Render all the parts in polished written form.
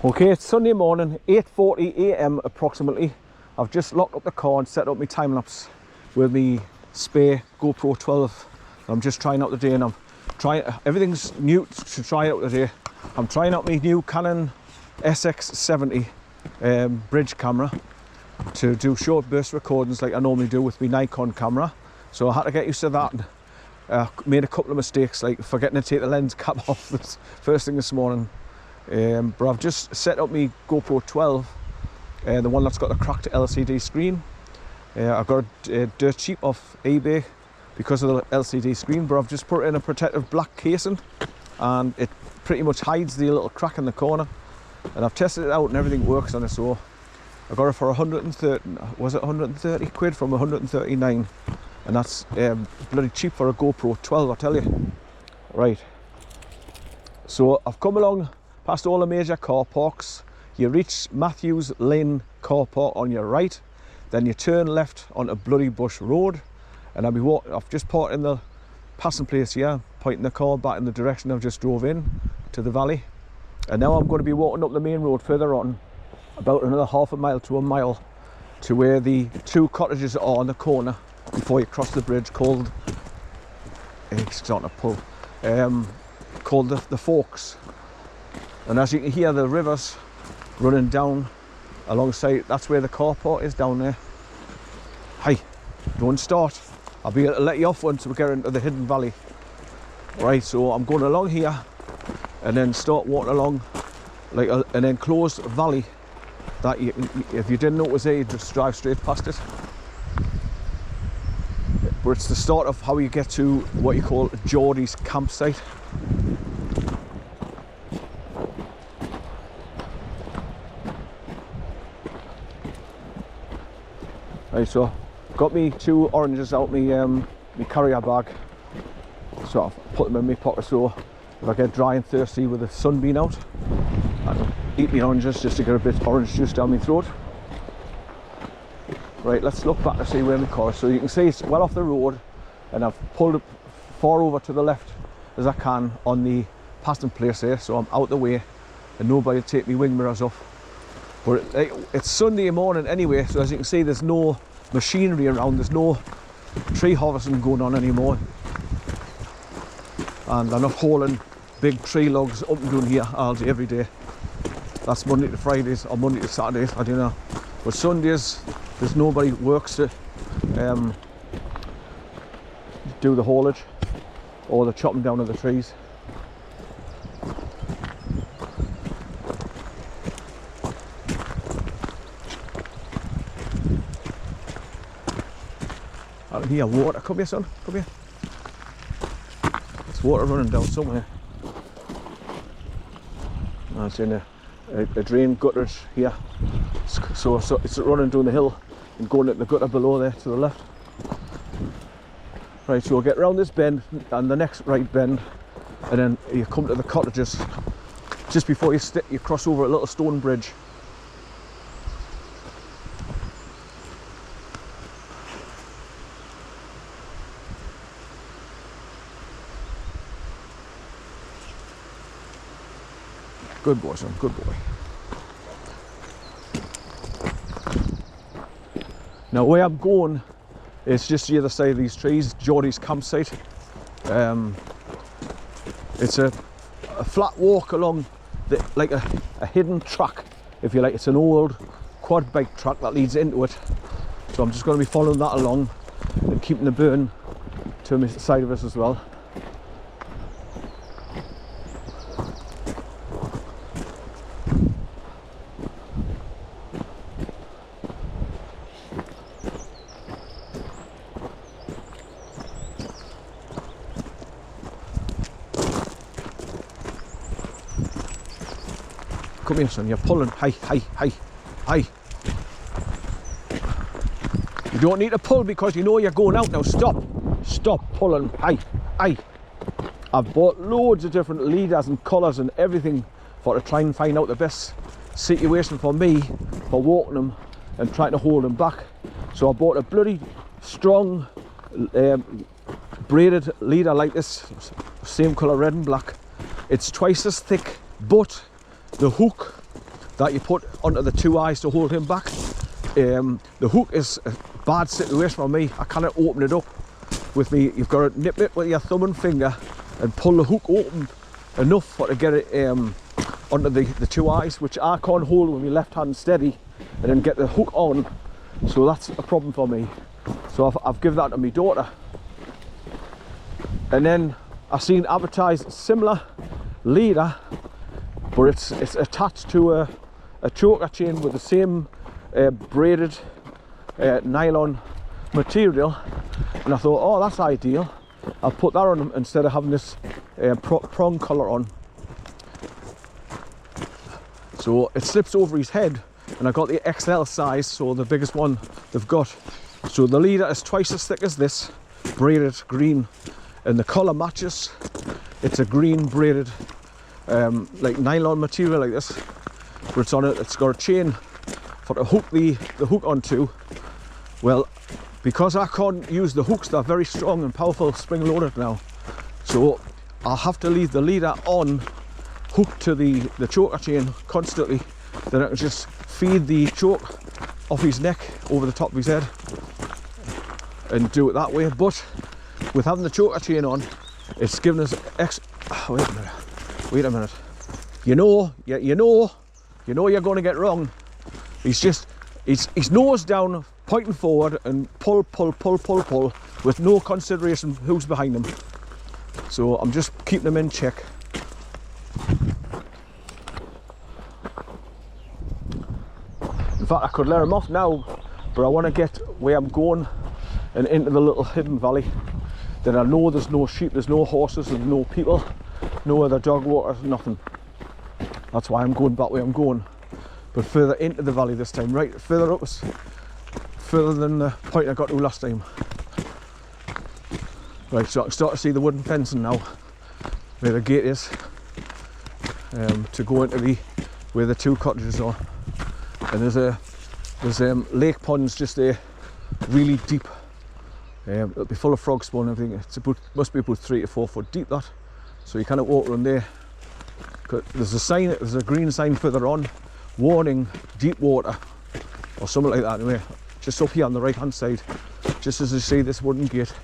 Okay, it's Sunday morning, 8:40 a.m. approximately. I've just locked up the car and set up my time lapse with my spare GoPro 12. I'm just trying out the day, and I'm trying, everything's new to try out today. I'm trying out my new Canon SX70 bridge camera to do short burst recordings like I normally do with my Nikon camera. So I had to get used to that. Made a couple of mistakes, like forgetting to take the lens cap off this first thing this morning. But I've just set up my GoPro 12, the one that's got a cracked LCD screen. I got it dirt cheap off eBay because of the LCD screen, but I've just put it in a protective black casing, and it pretty much hides the little crack in the corner. And I've tested it out and everything works on it, so I got it for 130, was it 130 quid from 139, and that's bloody cheap for a GoPro 12, I tell you. Right, so I've come along past all the major car parks. You reach Matthews Lane car park on your right, then you turn left onto Bloody Bush Road, and I've just parked in the passing place here, pointing the car back in the direction I've just drove in to the valley. And now I'm going to be walking up the main road further on, about another half a mile to a mile, to where the two cottages are on the corner before you cross the bridge, called, it's starting to pull, called the Forks. And as you can hear the rivers running down alongside, that's where the car park is down there. Hey, don't start. I'll be able to let you off once we get into the hidden valley. Right, so I'm going along here and then start walking along like an enclosed valley that if you didn't know it was there, you just drive straight past it. But it's the start of how you get to what you call GEORDIES Campsite. Right, so got me two oranges out my carrier bag, so I've put them in my pocket, so if I get dry and thirsty with the sun being out, I can eat my oranges just to get a bit of orange juice down my throat. Right, let's look back to see where my car is. So you can see it's well off the road, and I've pulled it far over to the left as I can on the passing place there, so I'm out the way and nobody will take me wing mirrors off. But it's Sunday morning anyway, so as you can see there's no machinery around, there's no tree harvesting going on anymore, and they're not hauling big tree logs up and down here all day every day. That's Monday to Fridays or Monday to Saturdays, I don't know. But Sundays there's nobody works to do the haulage or the chopping down of the trees. I can hear water. Come here, son. Come here. There's water running down somewhere. It's in a drain gutter here. So it's running down the hill and going at the gutter below there to the left. Right, so we'll get round this bend and the next right bend, and then you come to the cottages just before you cross over a little stone bridge. Good boy, son, good boy. Now where I'm going is just the other side of these trees, GEORDIES Campsite. It's a flat walk along like a hidden track, if you like. It's an old quad bike track that leads into it. So I'm just going to be following that along and keeping the burn to the side of us as well. Come here, son, you're pulling. Hey, hey, hey, hey. You don't need to pull because you know you're going out now. Stop. Stop pulling. Hey, hey. I've bought loads of different leaders and colours and everything to try and find out the best situation for me for walking them and trying to hold them back. So I bought a bloody strong braided leader like this, same colour, red and black. It's twice as thick, but the hook that you put onto the two eyes to hold him back. The hook is a bad situation for me. I cannot open it up with me. You've got to nip it with your thumb and finger and pull the hook open enough for to get it onto the two eyes, which I can't hold with my left hand steady and then get the hook on. So that's a problem for me. So I've given that to my daughter. And then I've seen advertised similar leader, but it's attached to a choker chain with the same braided nylon material, and I thought, oh, that's ideal. I'll put that on instead of having this prong collar on. So it slips over his head, and I got the XL size, so the biggest one they've got. So the leader is twice as thick as this, braided green, and the collar matches. It's a green braided like nylon material like this, but it's got a chain for to hook the hook onto. Well, because I can't use the hooks, they're very strong and powerful, spring loaded now, so I'll have to leave the leader on, hooked to the choker chain constantly. Then I can just feed the choke off his neck over the top of his head and do it that way. But with having the choker chain on, it's given us wait a minute. You know you're going to get wrong. He's nose down, pointing forward, and pull with no consideration who's behind him. So I'm just keeping him in check. In fact, I could let him off now, but I want to get where I'm going and into the little hidden valley. Then I know there's no sheep, there's no horses, there's no people, no other dog walkers, nothing. That's why I'm going back where I'm going, but further into the valley this time. Right, further up, further than the point I got to last time. Right, so I can start to see the wooden fencing now, where the gate is, to go into where the two cottages are. And there's lake ponds just there, really deep. It'll be full of frog spawn and everything. Must be about 3 to 4 foot deep, that. So you cannot walk around there. There's a green sign further on, warning deep water, or something like that anyway. Just up here on the right hand side, just as you see this wooden gate.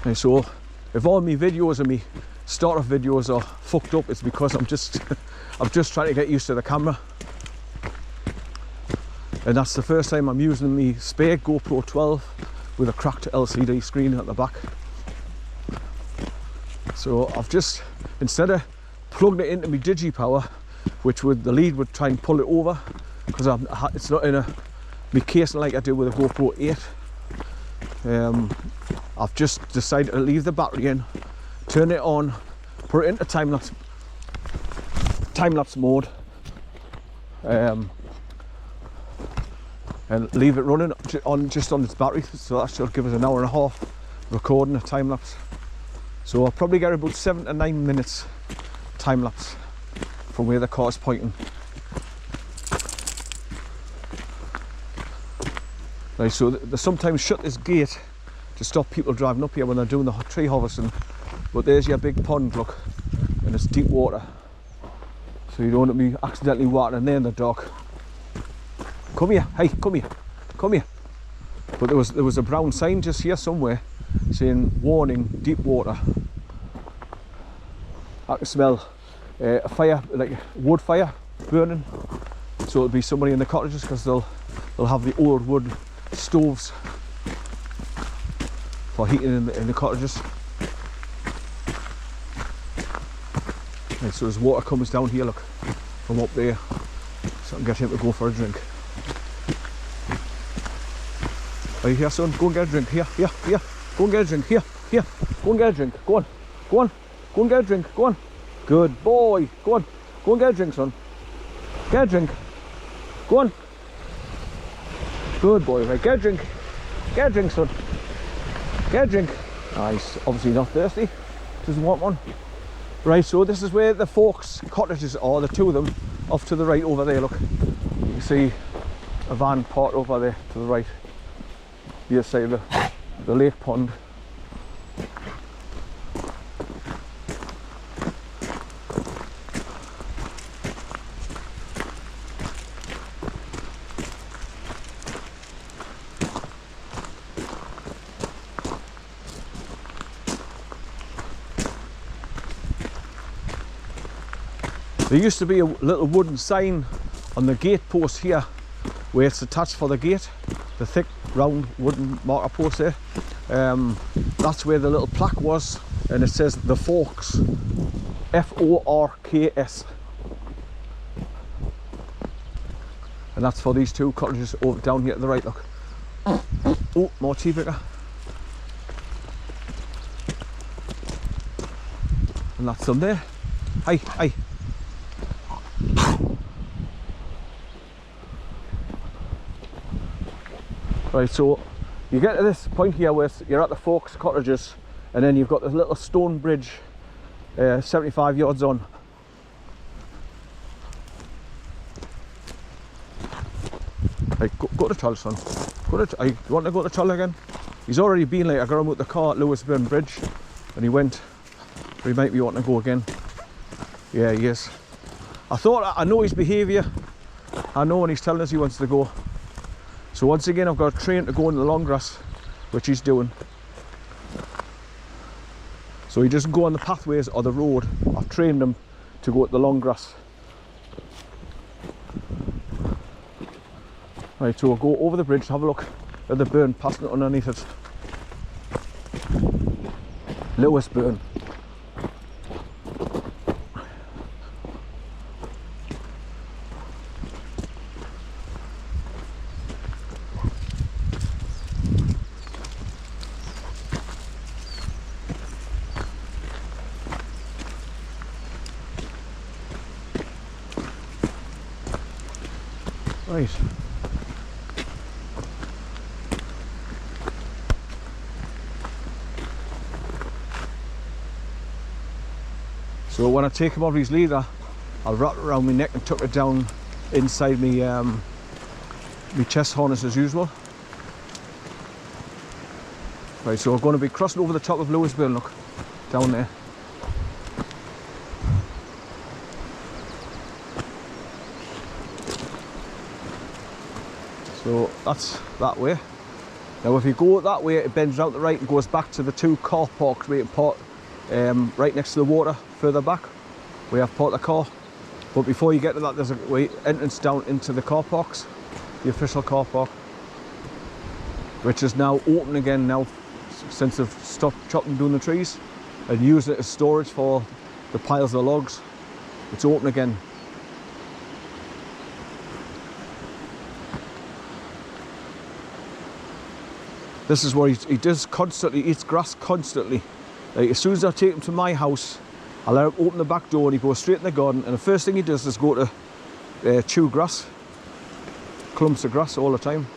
And so if all my videos and me start-off videos are fucked up, it's because I'm just trying to get used to the camera. And that's the first time I'm using my spare GoPro 12 with a cracked LCD screen at the back. So I've just, instead of plugging it into my DigiPower, which the lead would try and pull it over, because it's not in my casing like I do with a GoPro 8. I've just decided to leave the battery in, turn it on, put it into time-lapse mode, and leave it running just on its battery. So that should give us an hour and a half recording a time-lapse. So I'll probably get about 7 to 9 minutes time-lapse from where the car's pointing. Right, so they sometimes shut this gate to stop people driving up here when they're doing the tree harvesting. But there's your big pond, look, and it's deep water. So you don't want to be accidentally watering there in the dark. Come here, hey, come here, come here. But there was a brown sign just here somewhere saying warning, deep water. I can smell a fire, like a wood fire burning. So it'll be somebody in the cottages, because they'll have the old wood stoves for heating in the cottages. Right, so as water comes down here, look, from up there, so I can get him to go for a drink. Are you here, son? Go and get a drink. Here. Go and get a drink. Here. Go and get a drink. Go on. Go and get a drink. Go on. Good boy. Go on. Go and get a drink, son. Get a drink. Go on. Good boy. Right, get a drink. Get a drink, son. Get a drink. He's obviously not thirsty. Doesn't want one. Right, so this is where the folks' cottages are, the two of them, off to the right over there, look. You can see a van parked over there to the right, the other side of the lake pond. There used to be a little wooden sign on the gate post here where it's attached for the gate, the thick round wooden marker post there. That's where the little plaque was, and it says the Forks, F-O-R-K-S, and that's for these two cottages over down here to the right. Look, oh, more tea picker, and that's them there. Hi, hi. Right, so you get to this point here where you're at the Forks cottages, and then you've got this little stone bridge 75 yards on. Right, go to Charles, son. You want to go to Charles again? He's already been late. I got him with the car at Lewisburn Bridge and he went. But he might be wanting to go again. Yeah, he is. I know his behaviour. I know when he's telling us he wants to go. So once again, I've got a train to go in the long grass, which he's doing. So he doesn't go on the pathways or the road. I've trained him to go at the long grass. Right, so we'll go over the bridge, have a look at the burn passing it underneath it. Lewisburn. Right. So when I take him off his leader, I'll wrap it around my neck and tuck it down inside me chest harness as usual. Right, so we're going to be crossing over the top of Lewisburn, look, down there. So that's that way. Now if you go that way, it bends out the right and goes back to the two car parks where you park right next to the water further back. We have parked the car. But before you get to that, there's a way entrance down into the car parks, the official car park, which is now open again now since they've stopped chopping down the trees and using it as storage for the piles of logs. It's open again. This is where he does constantly, eats grass constantly. Like, as soon as I take him to my house, I let him open the back door and he goes straight in the garden, and the first thing he does is go to chew grass, clumps of grass all the time.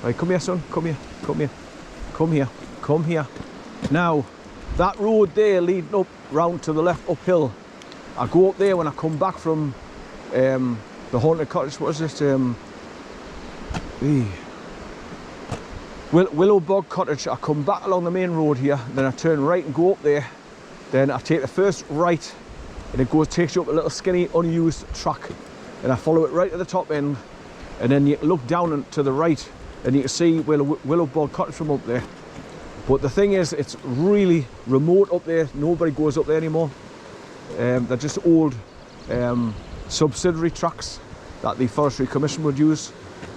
Right, come here, son, come here, come here, come here, come here. Now, that road there leading up round to the left uphill, I go up there when I come back from the haunted cottage. What is it? Willow Bog Cottage. I come back along the main road here, then I turn right and go up there, then I take the first right and it takes you up a little skinny unused track, and I follow it right to the top end, and then you look down and to the right and you can see Willow Bog Cottage from up there. But the thing is, it's really remote up there. Nobody goes up there anymore. They're just old subsidiary tracks that the Forestry Commission would use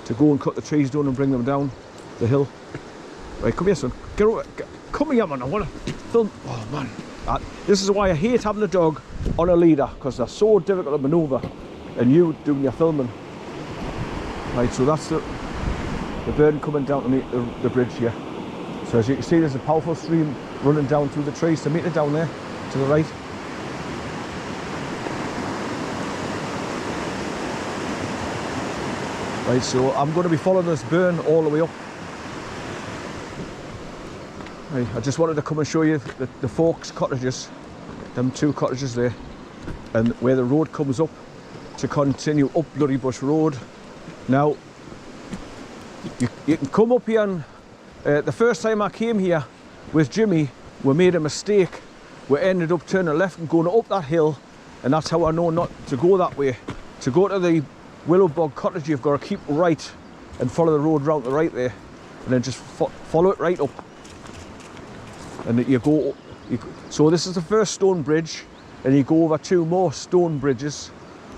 to go and cut the trees down and bring them down the hill. Right, come here, son. Get over. Come here, man. I want to film. Oh, man. This is why I hate having a dog on a leader, because they're so difficult to manoeuvre and you doing your filming. Right, so that's the burn coming down to meet the bridge here. So as you can see, there's a powerful stream running down through the trees to meet it down there to the right. Right, so I'm going to be following this burn all the way up. Right, I just wanted to come and show you the Forks cottages, them two cottages there, and where the road comes up to continue up Bloody Bush Road. Now, you can come up here and the first time I came here with Jimmy, we made a mistake. We ended up turning left and going up that hill, and that's how I know not to go that way. To go to the Willowbog Cottage, you've got to keep right and follow the road round the right there, and then just follow it right up. And you go, so this is the first stone bridge, and you go over 2 more stone bridges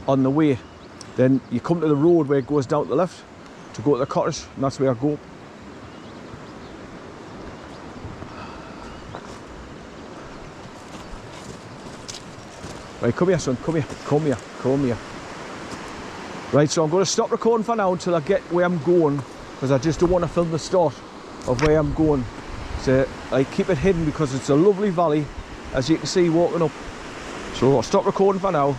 on the way. Then you come to the road where it goes down to the left to go to the cottage, and that's where I go. Right, come here son, come here, come here, come here. Right, so I'm going to stop recording for now until I get where I'm going, because I just don't want to film the start of where I'm going. So I keep it hidden because it's a lovely valley, as you can see walking up. So I'll stop recording for now.